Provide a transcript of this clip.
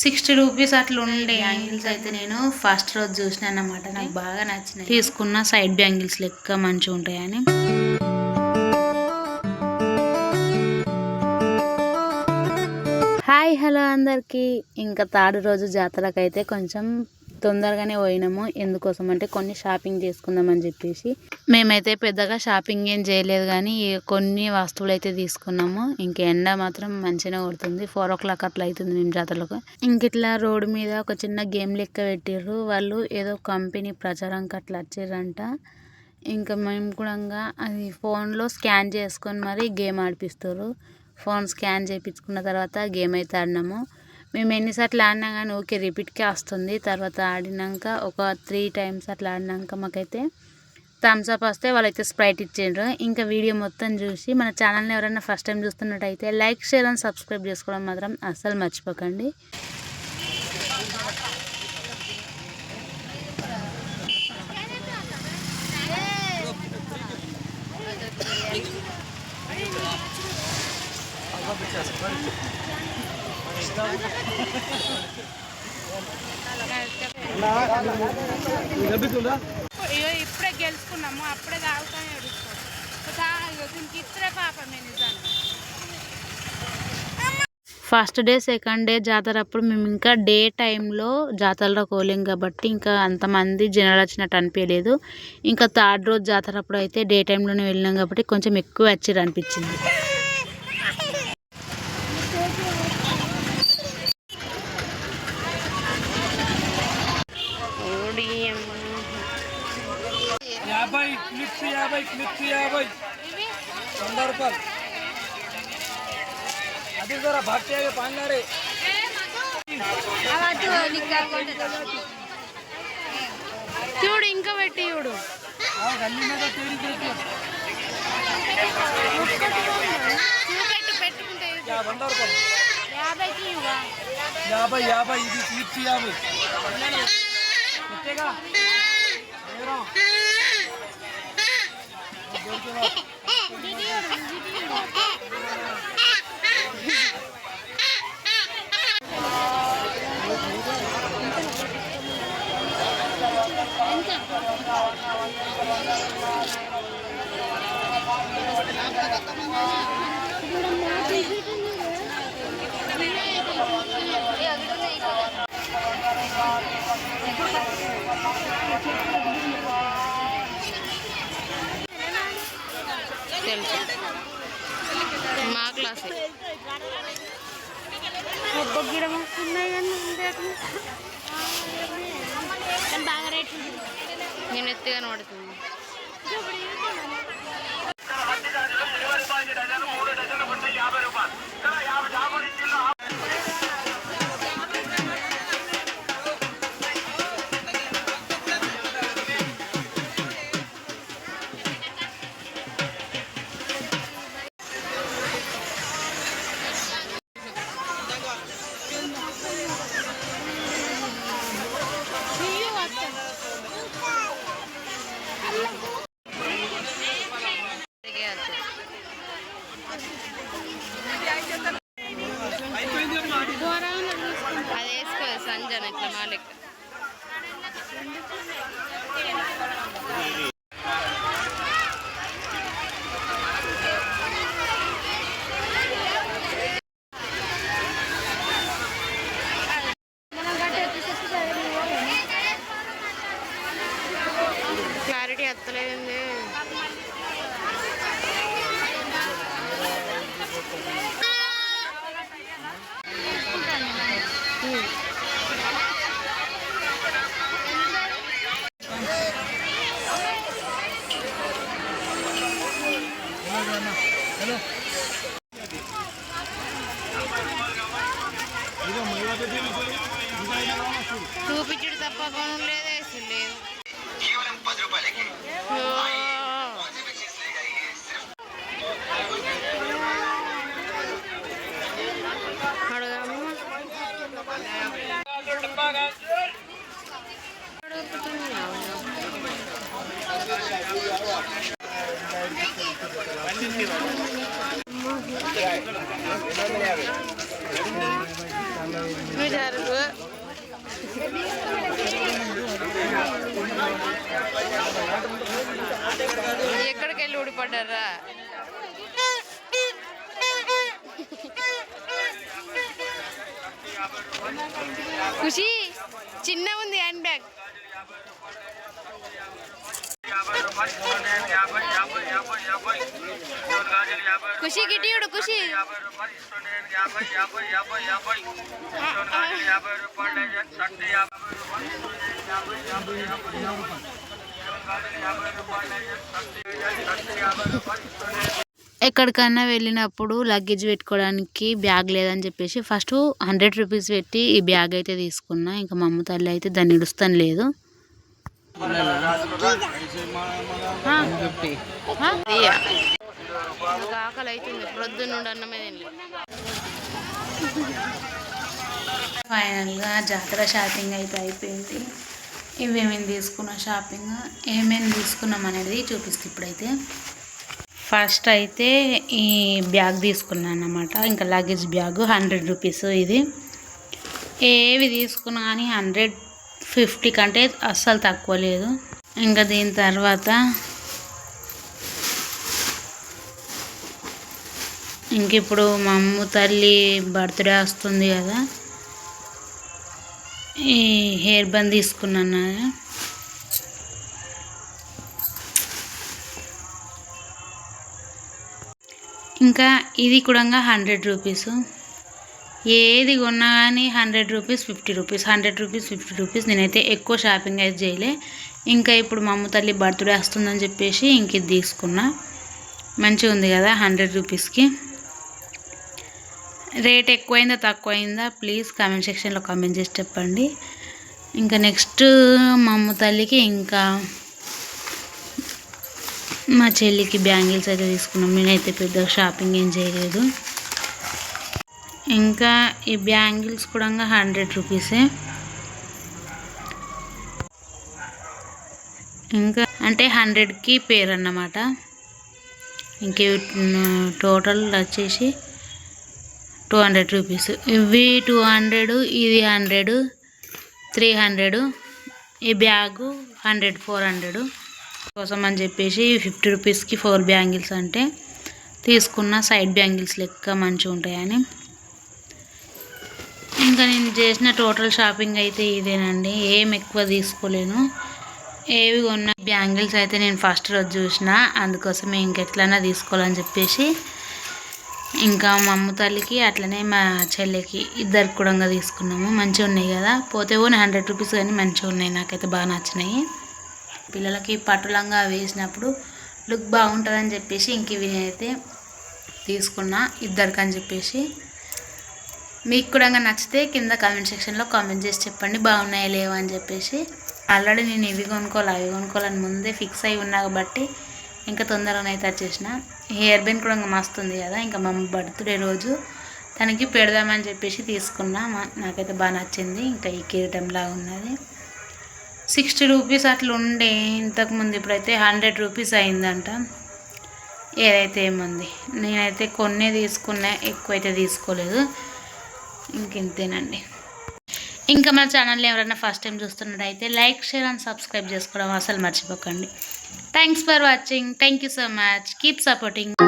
60 rupees అట్లా ఉండే bangles అయితే నేను ఫస్ట్ రోజు చూసిన అన్నమాట. నాకు బాగా నచ్చినాయి. తీసుకున్న సైడ్ బ్యాంగిల్స్ లెక్క మంచిగా ఉంటాయని. హాయ్ హలో అందరికీ. ఇంకా థర్డ్ రోజు జాతరకైతే కొంచెం తొందరగానే పోయినాము. ఎందుకోసం అంటే కొన్ని షాపింగ్ చేసుకుందామని చెప్పేసి. మేమైతే పెద్దగా షాపింగ్ ఏం చేయలేదు, కానీ కొన్ని వస్తువులు అయితే తీసుకున్నాము. ఇంక ఎండ మాత్రం మంచిగా కొడుతుంది. 4 o'clock అట్లా అవుతుంది మేము జాతరలకు. ఇంక ఇట్లా రోడ్డు మీద ఒక చిన్న గేమ్ లెక్క పెట్టిర్రు. వాళ్ళు ఏదో కంపెనీ ప్రచారంకి అట్లా వచ్చారంట. ఇంకా మేము కూడా అది ఫోన్లో స్కాన్ చేసుకొని మరి గేమ్ ఆడిపిస్తారు. ఫోన్ స్కాన్ చేయించుకున్న తర్వాత గేమ్ అయితే ఆడినాము. మేము ఎన్నిసార్లు ఆడినా కానీ ఓకే రిపీట్కే వస్తుంది. తర్వాత ఆడినాక ఒక 3 times అట్లా ఆడినాక మాకైతే థమ్స్అప్ వస్తే వాళ్ళైతే స్ప్రైట్ ఇచ్చిండ్రు. ఇంకా వీడియో మొత్తం చూసి మన ఛానల్ని ఎవరైనా ఫస్ట్ టైం చూస్తున్నట్టయితే లైక్, షేర్ అండ్ సబ్స్క్రైబ్ చేసుకోవడం మాత్రం అస్సలు మర్చిపోకండి. ఇప్పుడే గెలుచుకున్నాము, అప్పుడే తాగుతానే దీనికి ఇద్దరే పాప. ఫస్ట్ డే సెకండ్ డే జాతర అప్పుడు మేము ఇంకా డే టైంలో జాతరలో కోలేం కాబట్టి ఇంకా అంతమంది జనాలు వచ్చినట్టు అనిపించలేదు. ఇంకా థర్డ్ రోజు జాతర అప్పుడు అయితే డే టైంలోనే వెళ్ళినాం కాబట్టి కొంచెం ఎక్కువ వచ్చారు అనిపించింది. చూడు ఇంకా పెట్టి చూడు. పెట్టుకుంటే 50 ఇది స్లిప్స్ 50 తెలుసు మా క్లాస్ గిడ వస్తున్నాయి కానీ బాగా రేట్ నేను ఎత్తుగానే పడుతుంది. అది వేసుకో సంజన ఇట్లా మాలిక్. క్లారిటీ ఎత్తలేదండి. చూపించడు తప్ప పనులు లేదు, వేసులు లేదు. నువ్వు జరుగు. ఎక్కడికి వెళ్ళి ఊడిపడ్డారా? ఖుషి చిన్న ఉంది హ్యాండ్ బ్యాగ్. ఖుషి గిట్టియుడు ఖుషి. ఎక్కడికన్నా వెళ్ళినప్పుడు లగేజ్ పెట్టుకోవడానికి బ్యాగ్ లేదని చెప్పేసి ఫస్ట్ 100 రూపీస్ పెట్టి ఈ బ్యాగ్ అయితే తీసుకున్నా. ఇంకా మా అమ్మ తల్లి అయితే దాన్ని ఇడుస్తాను లేదు. ఆకలి అవుతుంది, ప్రొద్దునుండి అన్నమే తినలేదు. ఫైనల్గా జాతర షాపింగ్ అయితే అయిపోయింది. ఇవేమేమి తీసుకున్న షాపింగ్ ఏమేమి తీసుకున్నాం అనేది చూపిస్తే ఇప్పుడైతే ఫస్ట్ అయితే ఈ బ్యాగ్ తీసుకున్నాను అన్నమాట. ఇంకా లగేజ్ బ్యాగ్ 100 రూపీస్. ఇది ఏవి తీసుకున్నా కానీ 150 కంటే అస్సలు తక్కువ లేదు. ఇంకా దీని తర్వాత ఇంక ఇప్పుడు మా అమ్మ తల్లి బర్త్డే వస్తుంది కదా, ఈ హెయిర్ బన్ తీసుకున్నాను. ఇంకా ఇది కూడా 100 రూపీస్. ఏది కొన్నా కానీ 100 రూపీస్ 50 రూపీస్ 100 రూపీస్ 50 రూపీస్. నేనైతే ఎక్కువ షాపింగ్ అయితే చేయలే. ఇంకా ఇప్పుడు మా అమ్మ తల్లి బర్త్డే వస్తుందని చెప్పేసి ఇంక ఇది తీసుకున్నా. మంచిగా ఉంది కదా 100 రూపీస్కి. రేట్ ఎక్కువైందా తక్కువైందా ప్లీజ్ కామెంట్ సెక్షన్లో కామెంట్ చేసి చెప్పండి. ఇంకా నెక్స్ట్ మా అమ్మ తల్లికి ఇంకా మా చెల్లికి బ్యాంగిల్స్ అయితే తీసుకున్నాం. నేనైతే పెద్ద షాపింగ్ ఏం చేయలేదు. ఇంకా ఈ బ్యాంగిల్స్ కూడా 100 రూపీసే. ఇంకా అంటే 100కి పేర్ అన్నమాట. ఇంక టోటల్ వచ్చేసి 200 రూపీస్. ఇవి 200, ఇది 100, 300. ఈ బ్యాగు 100, 400 కోసం అని చెప్పేసి 50 రూపీస్కి 4 బ్యాంగిల్స్ అంటే తీసుకున్న. సైడ్ బ్యాంగిల్స్ లెక్క మంచిగా ఉంటాయని. ఇంకా నేను చేసిన టోటల్ షాపింగ్ అయితే ఇదేనండి. ఏం ఎక్కువ తీసుకోలేను. ఏవి కొన్న బ్యాంగిల్స్ అయితే నేను ఫస్ట్ రోజు చూసిన, అందుకోసమే ఇంకెట్లన్నా తీసుకోవాలని చెప్పేసి ఇంకా మా అమ్మ తల్లికి అట్లనే మా చెల్లికి ఇద్దరికి కూడా తీసుకున్నాము. మంచిగా ఉన్నాయి కదా, పోతే పోనీ 100 రూపీస్ కానీ మంచిగా ఉన్నాయి. నాకైతే బాగా నచ్చినాయి. పిల్లలకి పట్టులంగా వేసినప్పుడు లుక్ బాగుంటుందని చెప్పేసి ఇంక ఇవి నేనైతే తీసుకున్నా ఇద్దరికని చెప్పేసి. మీకు కూడా నచ్చితే కింద కామెంట్ సెక్షన్లో కామెంట్ చేసి చెప్పండి బాగున్నాయా లేవా అని చెప్పేసి. ఆల్రెడీ నేను ఇవి కొనుక్కోవాలి అవి కొనుక్కోవాలని ముందే ఫిక్స్ అయి ఉన్నా కాబట్టి ఇంకా తొందరగా అయితే వచ్చేసిన. హెయిర్ బెన్ కూడా మస్తు ఉంది కదా, ఇంకా మా బర్త్డే రోజు తనకి పెడదామని చెప్పేసి తీసుకున్నా. నాకైతే బాగా నచ్చింది. ఇంకా ఈ కిరీటంలా ఉన్నది 60 రూపీస్ అట్లా ఉండే ఇంతకుముందు. ఇప్పుడైతే 100 రూపీస్ అయిందంట. ఏదైతే ఏముంది, నేనైతే కొన్నే తీసుకున్నా, ఎక్కువైతే తీసుకోలేదు. ఇంకెంతేనండి. ఇంకా మన ఛానల్ని ఎవరైనా ఫస్ట్ టైం చూస్తున్నట్టయితే లైక్, షేర్ అండ్ సబ్స్క్రైబ్ చేసుకోవడం అసలు మర్చిపోకండి. Thanks for watching. Thank you so much. Keep supporting.